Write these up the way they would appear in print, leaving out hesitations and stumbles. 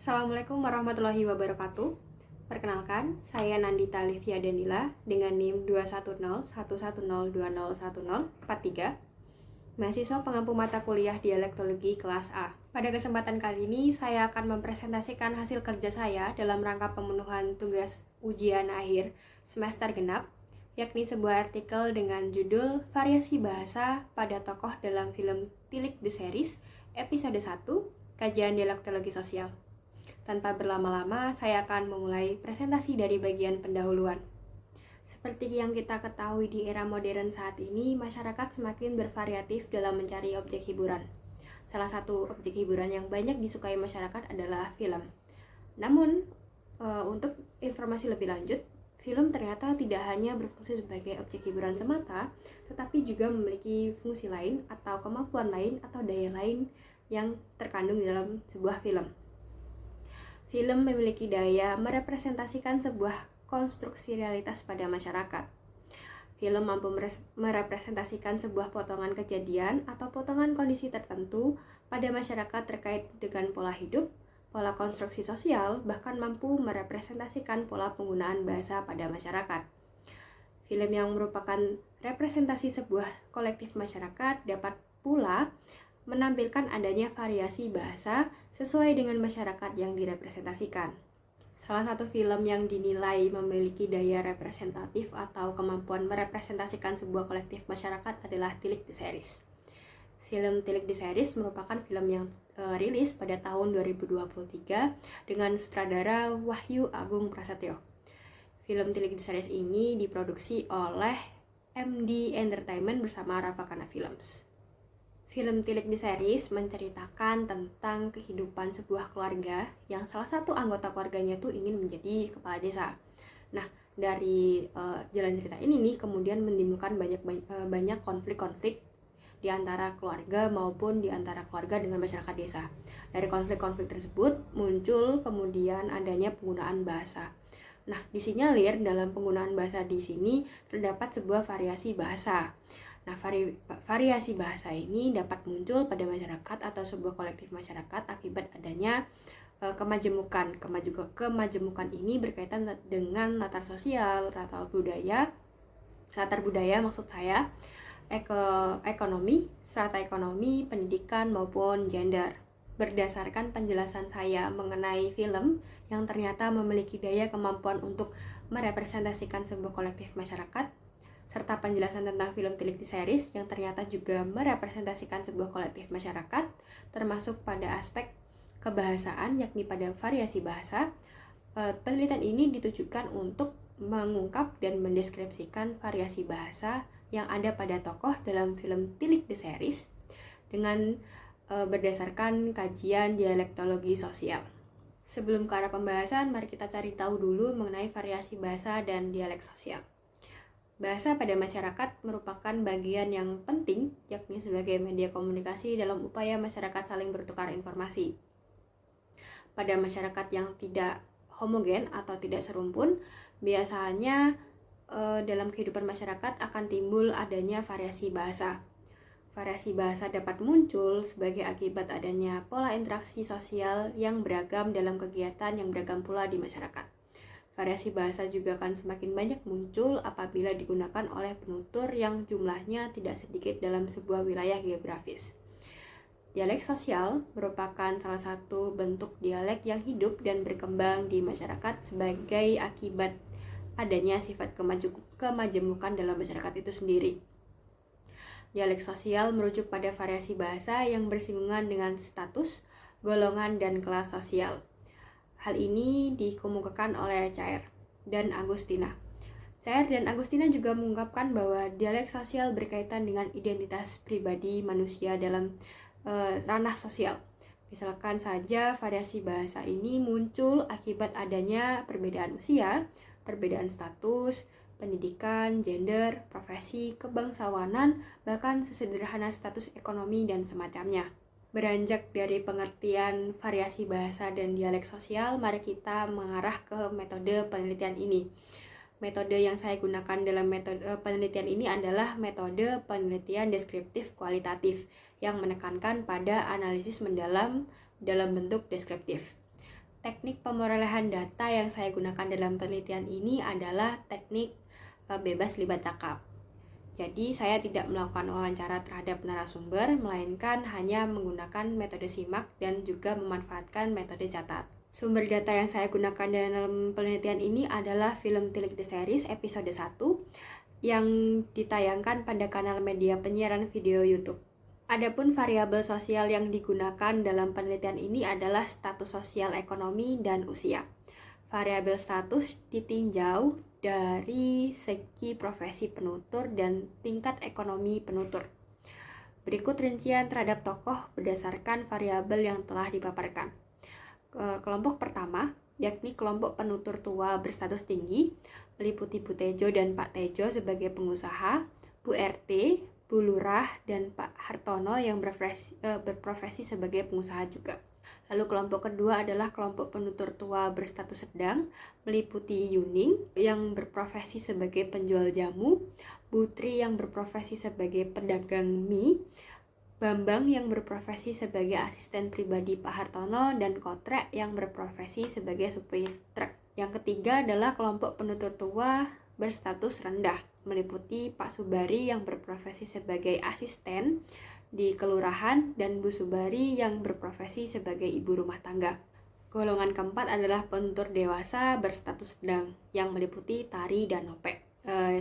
Assalamualaikum warahmatullahi wabarakatuh. Perkenalkan, saya Nandita Livia Danila dengan NIM 2101102011043, mahasiswa pengampu mata kuliah Dialektologi kelas A. Pada kesempatan kali ini, saya akan mempresentasikan hasil kerja saya dalam rangka pemenuhan tugas ujian akhir semester genap, yakni sebuah artikel dengan judul Variasi Bahasa pada Tokoh dalam Film Tilik The Series, episode 1, Kajian Dialektologi Sosial. Tanpa berlama-lama, saya akan memulai presentasi dari bagian pendahuluan. Seperti yang kita ketahui di era modern saat ini, masyarakat semakin bervariatif dalam mencari objek hiburan. Salah satu objek hiburan yang banyak disukai masyarakat adalah film. Namun, untuk informasi lebih lanjut, film ternyata tidak hanya berfungsi sebagai objek hiburan semata, tetapi juga memiliki fungsi lain atau kemampuan lain atau daya lain yang terkandung dalam sebuah film. Film memiliki daya merepresentasikan sebuah konstruksi realitas pada masyarakat. Film mampu merepresentasikan sebuah potongan kejadian atau potongan kondisi tertentu pada masyarakat terkait dengan pola hidup, pola konstruksi sosial, bahkan mampu merepresentasikan pola penggunaan bahasa pada masyarakat. Film yang merupakan representasi sebuah kolektif masyarakat dapat pula menampilkan adanya variasi bahasa sesuai dengan masyarakat yang direpresentasikan. Salah satu film yang dinilai memiliki daya representatif atau kemampuan merepresentasikan sebuah kolektif masyarakat adalah Tilik The Series. Film Tilik The Series merupakan film yang rilis pada tahun 2023 dengan sutradara Wahyu Agung Prasetyo. Film Tilik The Series ini diproduksi oleh MD Entertainment bersama Ravakana Films. Film Tilik The Series menceritakan tentang kehidupan sebuah keluarga yang salah satu anggota keluarganya tuh ingin menjadi kepala desa. Nah, dari jalan cerita ini nih kemudian menimbulkan banyak konflik-konflik di antara keluarga maupun di antara keluarga dengan masyarakat desa. Dari konflik-konflik tersebut muncul kemudian adanya penggunaan bahasa. Nah, disinyalir dalam penggunaan bahasa di sini terdapat sebuah variasi bahasa. Nah, variasi bahasa ini dapat muncul pada masyarakat atau sebuah kolektif masyarakat akibat adanya kemajemukan. Kemajemukan ini berkaitan dengan latar sosial, latar budaya maksud saya, ekonomi, strata ekonomi, pendidikan maupun gender. Berdasarkan penjelasan saya mengenai film yang ternyata memiliki daya kemampuan untuk merepresentasikan sebuah kolektif masyarakat, serta penjelasan tentang film Tilik The Series yang ternyata juga merepresentasikan sebuah kolektif masyarakat, termasuk pada aspek kebahasaan yakni pada variasi bahasa. Penelitian ini ditujukan untuk mengungkap dan mendeskripsikan variasi bahasa yang ada pada tokoh dalam film Tilik The Series dengan berdasarkan kajian dialektologi sosial. Sebelum ke arah pembahasan, mari kita cari tahu dulu mengenai variasi bahasa dan dialek sosial. Bahasa pada masyarakat merupakan bagian yang penting, yakni sebagai media komunikasi dalam upaya masyarakat saling bertukar informasi. Pada masyarakat yang tidak homogen atau tidak serumpun, biasanya dalam kehidupan masyarakat akan timbul adanya variasi bahasa. Variasi bahasa dapat muncul sebagai akibat adanya pola interaksi sosial yang beragam dalam kegiatan yang beragam pula di masyarakat. Variasi bahasa juga akan semakin banyak muncul apabila digunakan oleh penutur yang jumlahnya tidak sedikit dalam sebuah wilayah geografis. Dialek sosial merupakan salah satu bentuk dialek yang hidup dan berkembang di masyarakat sebagai akibat adanya sifat kemajemukan dalam masyarakat itu sendiri. Dialek sosial merujuk pada variasi bahasa yang bersinggungan dengan status, golongan, dan kelas sosial. Hal ini dikemukakan oleh Cair dan Agustina. Cair dan Agustina juga mengungkapkan bahwa dialek sosial berkaitan dengan identitas pribadi manusia dalam ranah sosial. Misalkan saja variasi bahasa ini muncul akibat adanya perbedaan usia, perbedaan status, pendidikan, gender, profesi, kebangsawanan, bahkan sesederhana status ekonomi dan semacamnya. Beranjak dari pengertian variasi bahasa dan dialek sosial, mari kita mengarah ke metode penelitian ini. Metode yang saya gunakan dalam metode penelitian ini adalah metode penelitian deskriptif kualitatif yang menekankan pada analisis mendalam dalam bentuk deskriptif. Teknik pemerolehan data yang saya gunakan dalam penelitian ini adalah teknik bebas libat cakap. Jadi saya tidak melakukan wawancara terhadap narasumber, melainkan hanya menggunakan metode simak dan juga memanfaatkan metode catat. Sumber data yang saya gunakan dalam penelitian ini adalah film Tilik The Series episode 1 yang ditayangkan pada kanal media penyiaran video YouTube. Adapun variabel sosial yang digunakan dalam penelitian ini adalah status sosial ekonomi dan usia. Variabel status ditinjau dari segi profesi penutur dan tingkat ekonomi penutur. Berikut rincian terhadap tokoh berdasarkan variabel yang telah dipaparkan. Kelompok pertama, yakni kelompok penutur tua berstatus tinggi, meliputi Bu Tejo dan Pak Tejo sebagai pengusaha, Bu RT, Bu Lurah, dan Pak Hartono yang berprofesi sebagai pengusaha juga. Lalu kelompok kedua adalah kelompok penutur tua berstatus sedang, meliputi Yuning yang berprofesi sebagai penjual jamu, Bu Tri yang berprofesi sebagai pedagang mie, Bambang yang berprofesi sebagai asisten pribadi Pak Hartono, dan Kotrek yang berprofesi sebagai supir truk. Yang ketiga adalah kelompok penutur tua berstatus rendah, meliputi Pak Subari yang berprofesi sebagai asisten di kelurahan dan Bu Subari yang berprofesi sebagai ibu rumah tangga. Golongan keempat adalah penutur dewasa berstatus sedang yang meliputi tari dan nopek.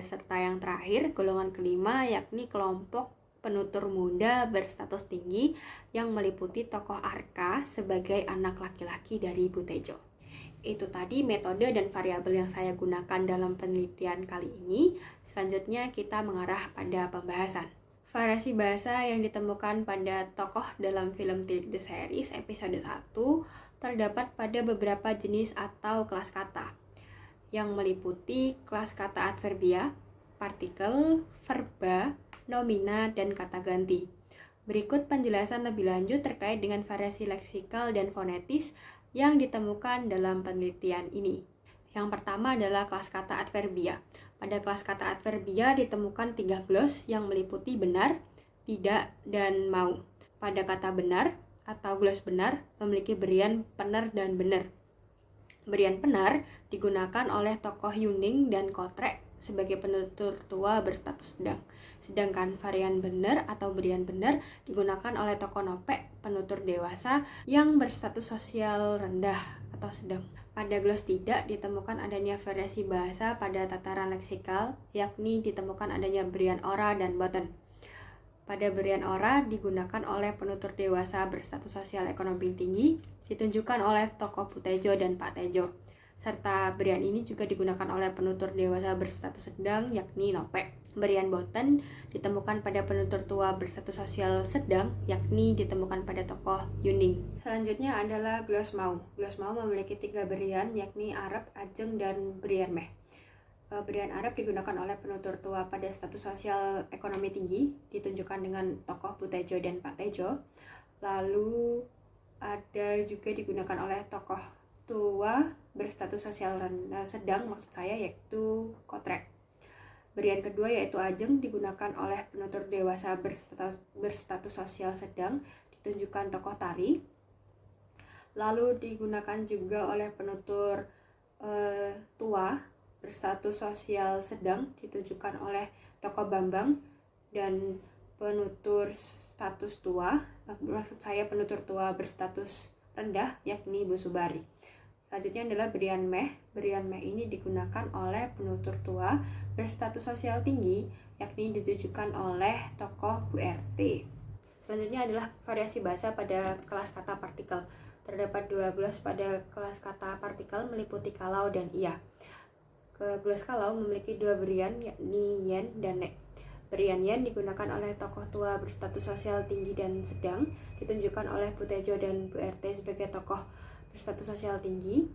Serta yang terakhir, golongan kelima yakni kelompok penutur muda berstatus tinggi yang meliputi tokoh Arka sebagai anak laki-laki dari Bu Tejo. Itu tadi metode dan variabel yang saya gunakan dalam penelitian kali ini. Selanjutnya kita mengarah pada pembahasan. Variasi bahasa yang ditemukan pada tokoh dalam film Tilik The Series episode 1 terdapat pada beberapa jenis atau kelas kata yang meliputi kelas kata adverbia, partikel, verba, nomina, dan kata ganti. Berikut penjelasan lebih lanjut terkait dengan variasi leksikal dan fonetis yang ditemukan dalam penelitian ini. Yang pertama adalah kelas kata adverbia. Pada kelas kata adverbia ditemukan 3 glos yang meliputi benar, tidak, dan mau. Pada kata benar atau glos benar memiliki berian pener dan benar. Berian penar digunakan oleh tokoh Yuning dan Kotrek sebagai penutur tua berstatus sedang. Sedangkan varian benar atau berian benar digunakan oleh tokoh Nopek, penutur dewasa yang berstatus sosial rendah atau sedang. Pada glos tidak ditemukan adanya variasi bahasa pada tataran leksikal, yakni ditemukan adanya berian ora dan boten. Pada berian ora digunakan oleh penutur dewasa berstatus sosial ekonomi tinggi, ditunjukkan oleh tokoh Bu Tejo dan Pak Tejo. Serta berian ini juga digunakan oleh penutur dewasa berstatus sedang, yakni Nopek. Berian boten ditemukan pada penutur tua berstatus sosial sedang, yakni ditemukan pada tokoh Yuning. Selanjutnya adalah glos mau. Glos mau memiliki 3 berian, yakni Arab, Ajeng, dan berian meh. Berian Arab digunakan oleh penutur tua pada status sosial ekonomi tinggi, ditunjukkan dengan tokoh Bu Tejo dan Pak Tejo. Lalu ada juga digunakan oleh tokoh tua berstatus sosial sedang, maksud saya, yaitu Kotrek. Berian kedua yaitu Ajeng digunakan oleh penutur dewasa berstatus sosial sedang, ditunjukkan tokoh Tari. Lalu digunakan juga oleh penutur tua berstatus sosial sedang, ditunjukkan oleh tokoh Bambang, dan penutur status tua, maksud saya penutur tua berstatus rendah, yakni Bu Subari. Selanjutnya adalah berian meh. Berian meh ini digunakan oleh penutur tua berstatus sosial tinggi, yakni ditujukan oleh tokoh Bu RT. Selanjutnya adalah variasi bahasa pada kelas kata partikel. Terdapat 2 glos pada kelas kata partikel meliputi kalau dan iya. Glos kalau memiliki 2 berian, yakni yen dan nek. Berian yen digunakan oleh tokoh tua berstatus sosial tinggi dan sedang, ditunjukkan oleh Bu Tejo dan Bu RT sebagai tokoh berstatus sosial tinggi.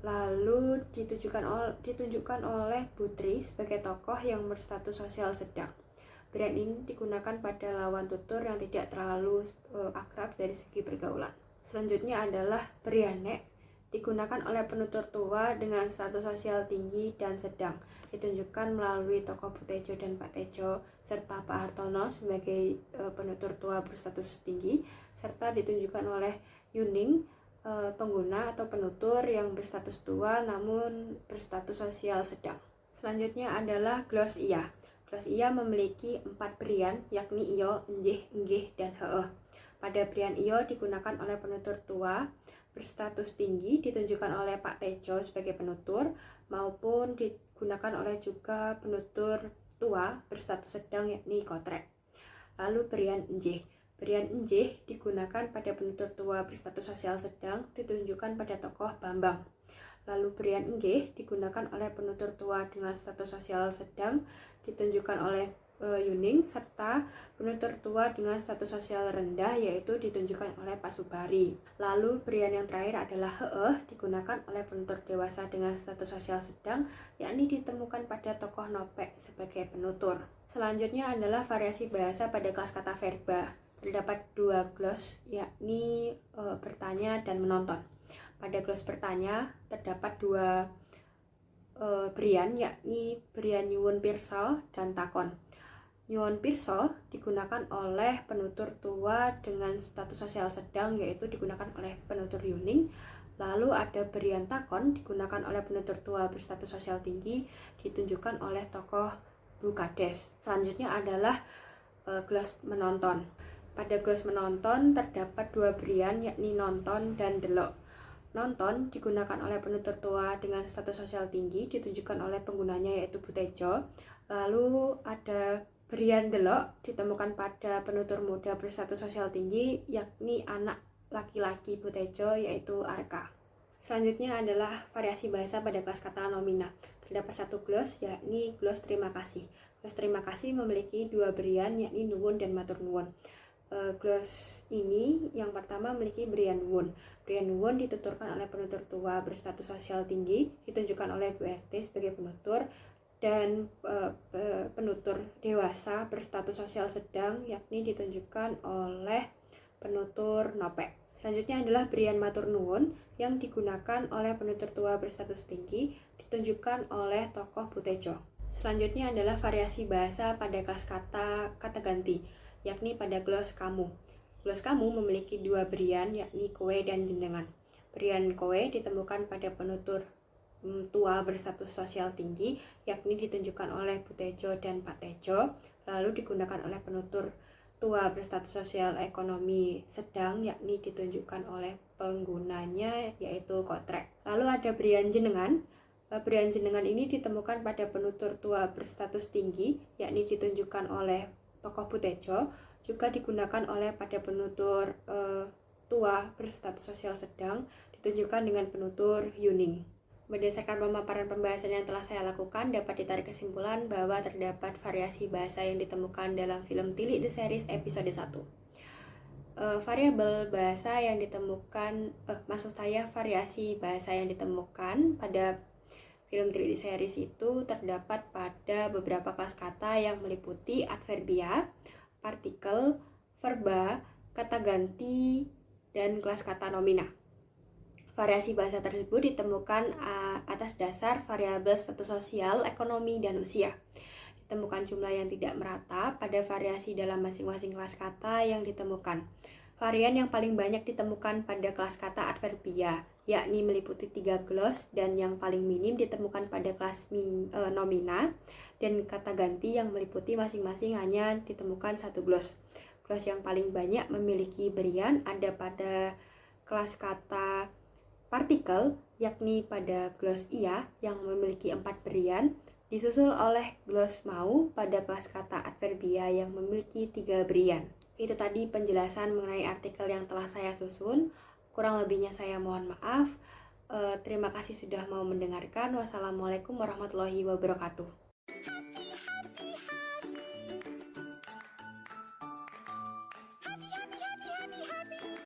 Lalu ditunjukkan oleh Bu Tri sebagai tokoh yang berstatus sosial sedang. Berian ini digunakan pada lawan tutur yang tidak terlalu akrab dari segi pergaulan. Selanjutnya adalah berian nek, digunakan oleh penutur tua dengan status sosial tinggi dan sedang, ditunjukkan melalui tokoh Bu Tejo dan Pak Tejo, serta Pak Hartono sebagai penutur tua berstatus tinggi, serta ditunjukkan oleh Yuning pengguna atau penutur yang berstatus tua namun berstatus sosial sedang. Selanjutnya adalah gloss iya. Gloss iya memiliki 4 berian, yakni iyo, enjih, enggih, dan heeh. Pada berian iyo digunakan oleh penutur tua berstatus tinggi, ditunjukkan oleh Pak Tejo sebagai penutur, maupun digunakan oleh juga penutur tua berstatus sedang, yakni kotrek. Lalu berian enjih. Berian enjih digunakan pada penutur tua berstatus sosial sedang, ditunjukkan pada tokoh Bambang. Lalu berian enggih digunakan oleh penutur tua dengan status sosial sedang, ditunjukkan oleh Yuning, serta penutur tua dengan status sosial rendah, yaitu ditunjukkan oleh Pak Subari. Lalu berian yang terakhir adalah heeh, digunakan oleh penutur dewasa dengan status sosial sedang, yakni ditemukan pada tokoh Nopek sebagai penutur. Selanjutnya adalah variasi bahasa pada kelas kata verba. Terdapat 2 gloss, yakni bertanya dan menonton. Pada gloss bertanya terdapat 2 berian, yakni berian nyuwun pirsa dan takon. Nyuwun pirsa digunakan oleh penutur tua dengan status sosial sedang, yaitu digunakan oleh penutur Yuning. Lalu ada berian takon digunakan oleh penutur tua berstatus sosial tinggi, ditunjukkan oleh tokoh Bu Kades. Selanjutnya adalah gloss menonton. Pada gloss menonton terdapat 2 berian, yakni nonton dan delok. Nonton digunakan oleh penutur tua dengan status sosial tinggi, ditunjukkan oleh penggunanya yaitu Bu Tejo. Lalu ada berian delok ditemukan pada penutur muda berstatus sosial tinggi, yakni anak laki-laki Bu Tejo yaitu Arka. Selanjutnya adalah variasi bahasa pada kelas kata nomina. Terdapat 1 gloss, yakni gloss terima kasih. Gloss terima kasih memiliki 2 berian, yakni nuwun dan matur nuwun. Gloss ini yang pertama memiliki berian nuwun. Berian nuwun dituturkan oleh penutur tua berstatus sosial tinggi, ditunjukkan oleh Bu RT sebagai penutur, dan penutur dewasa berstatus sosial sedang, yakni ditunjukkan oleh penutur Nopek. Selanjutnya adalah berian matur nuwun yang digunakan oleh penutur tua berstatus tinggi, ditunjukkan oleh tokoh Bu Tejo. Selanjutnya adalah variasi bahasa pada kelas kata ganti, yakni pada gloss kamu. Gloss kamu memiliki 2 berian, yakni kowe dan jenengan. Berian kowe ditemukan pada penutur tua berstatus sosial tinggi, yakni ditunjukkan oleh Bu Tejo dan Pak Tejo. Lalu digunakan oleh penutur tua berstatus sosial ekonomi sedang, yakni ditunjukkan oleh penggunanya yaitu kotrek. Lalu ada berian jenengan. Berian jenengan ini ditemukan pada penutur tua berstatus tinggi, yakni ditunjukkan oleh tokoh Bu Tejo, juga digunakan oleh pada penutur tua berstatus sosial sedang, ditunjukkan dengan penutur Yuning. Berdasarkan pemaparan pembahasan yang telah saya lakukan, dapat ditarik kesimpulan bahwa terdapat variasi bahasa yang ditemukan dalam film Tilik The Series episode 1. Variabel bahasa yang ditemukan, variasi bahasa yang ditemukan pada film 3D series itu terdapat pada beberapa kelas kata yang meliputi adverbia, partikel, verba, kata ganti, dan kelas kata nomina. Variasi bahasa tersebut ditemukan atas dasar variabel status sosial, ekonomi, dan usia. Ditemukan jumlah yang tidak merata pada variasi dalam masing-masing kelas kata yang ditemukan. Varian yang paling banyak ditemukan pada kelas kata adverbia, yakni meliputi 3 gloss, dan yang paling minim ditemukan pada kelas nomina, dan kata ganti yang meliputi masing-masing hanya ditemukan 1 gloss. Gloss yang paling banyak memiliki berian ada pada kelas kata partikel, yakni pada gloss iya yang memiliki 4 berian, disusul oleh gloss mau pada kelas kata adverbia yang memiliki 3 berian. Itu tadi penjelasan mengenai artikel yang telah saya susun. Kurang lebihnya saya mohon maaf. Terima kasih sudah mau mendengarkan. Wassalamualaikum warahmatullahi wabarakatuh.